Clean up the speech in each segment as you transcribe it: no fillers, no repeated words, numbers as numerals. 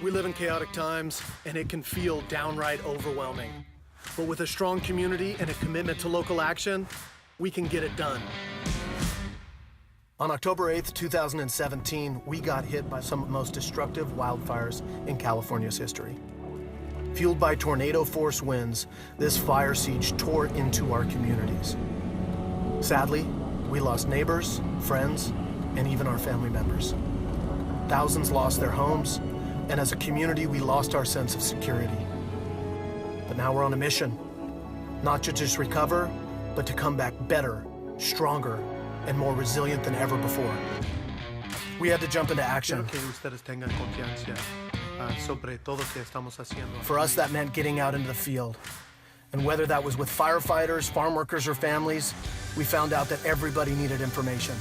We live in chaotic times, and it can feel downright overwhelming. But with a strong community and a commitment to local action, we can get it done. On October 8th, 2017, we got hit by some of the most destructive wildfires in California's history. Fueled by tornado-force winds, this fire siege tore into our communities. Sadly, we lost neighbors, friends, and even our family members. Thousands lost their homes, and as a community, we lost our sense of security. But now we're on a mission, not to just recover, but to come back better, stronger, and more resilient than ever before. We had to jump into action. For us, that meant getting out into the field. And whether that was with firefighters, farm workers, or families, we found out that everybody needed information.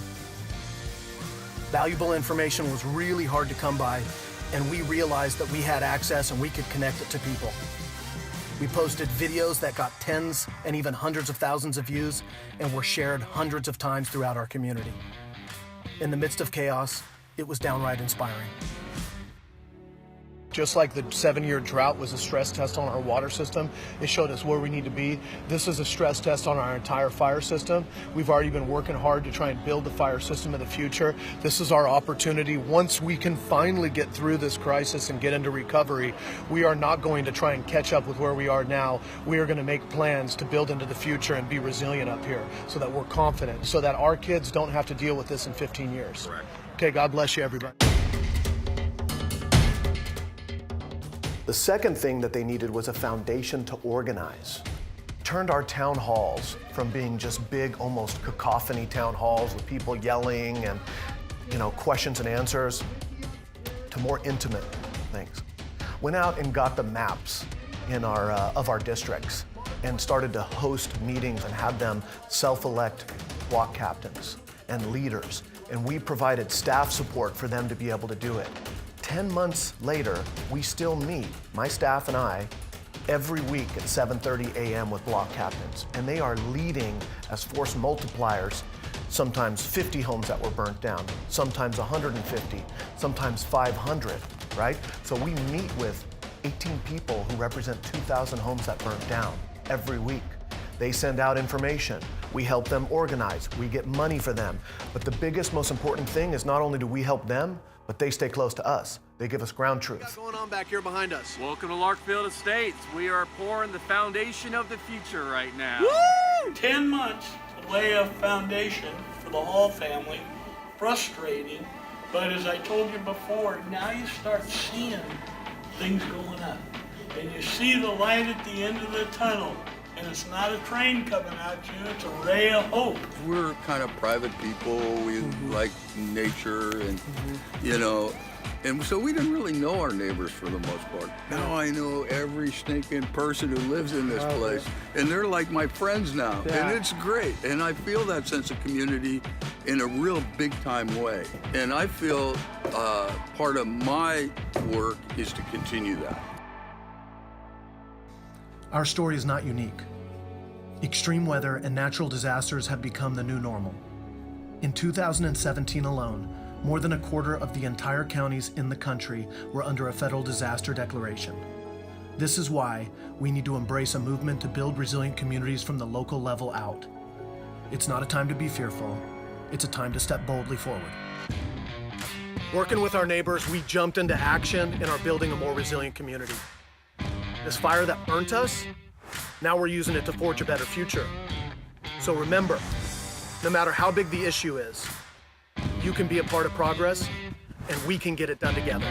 Valuable information was really hard to come by, and we realized that we had access and we could connect it to people. We posted videos that got tens and even hundreds of thousands of views and were shared hundreds of times throughout our community. In the midst of chaos, it was downright inspiring. Just like the 7-year drought was a stress test on our water system, it showed us where we need to be. This is a stress test on our entire fire system. We've already been working hard to try and build the fire system of the future. This is our opportunity. Once we can finally get through this crisis and get into recovery, we are not going to try and catch up with where we are now. We are going to make plans to build into the future and be resilient up here so that we're confident, so that our kids don't have to deal with this in 15 years. Correct. Okay, God bless you, everybody. The second thing that they needed was a foundation to organize. Turned our town halls from being just big, almost cacophony town halls with people yelling and, questions and answers to more intimate things. Went out and got the maps of our districts and started to host meetings and have them self-elect block captains and leaders. And we provided staff support for them to be able to do it. 10 months later, we still meet, my staff and I, every week at 7:30 a.m. with block captains. And they are leading as force multipliers, sometimes 50 homes that were burnt down, sometimes 150, sometimes 500, right? So we meet with 18 people who represent 2,000 homes that burnt down every week. They send out information. We help them organize. We get money for them. But the biggest, most important thing is not only do we help them, but they stay close to us. They give us ground truth. What's going on back here behind us? Welcome to Larkfield Estates. We are pouring the foundation of the future right now. Woo! 10 months to lay a foundation for the Hall family. Frustrating, but as I told you before, now you start seeing things going up. And you see the light at the end of the tunnel. And it's not a train coming at you, it's a ray of hope. We're kind of private people. We like nature and, and so we didn't really know our neighbors for the most part. Now I know every stinking person who lives in this place. And they're like my friends now. Yeah. And it's great. And I feel that sense of community in a real big time way. And I feel part of my work is to continue that. Our story is not unique. Extreme weather and natural disasters have become the new normal. In 2017 alone, more than a quarter of the entire counties in the country were under a federal disaster declaration. This is why we need to embrace a movement to build resilient communities from the local level out. It's not a time to be fearful. It's a time to step boldly forward. Working with our neighbors, we jumped into action and are building a more resilient community. This fire that burnt us, now we're using it to forge a better future. So remember, no matter how big the issue is, you can be a part of progress, and we can get it done together.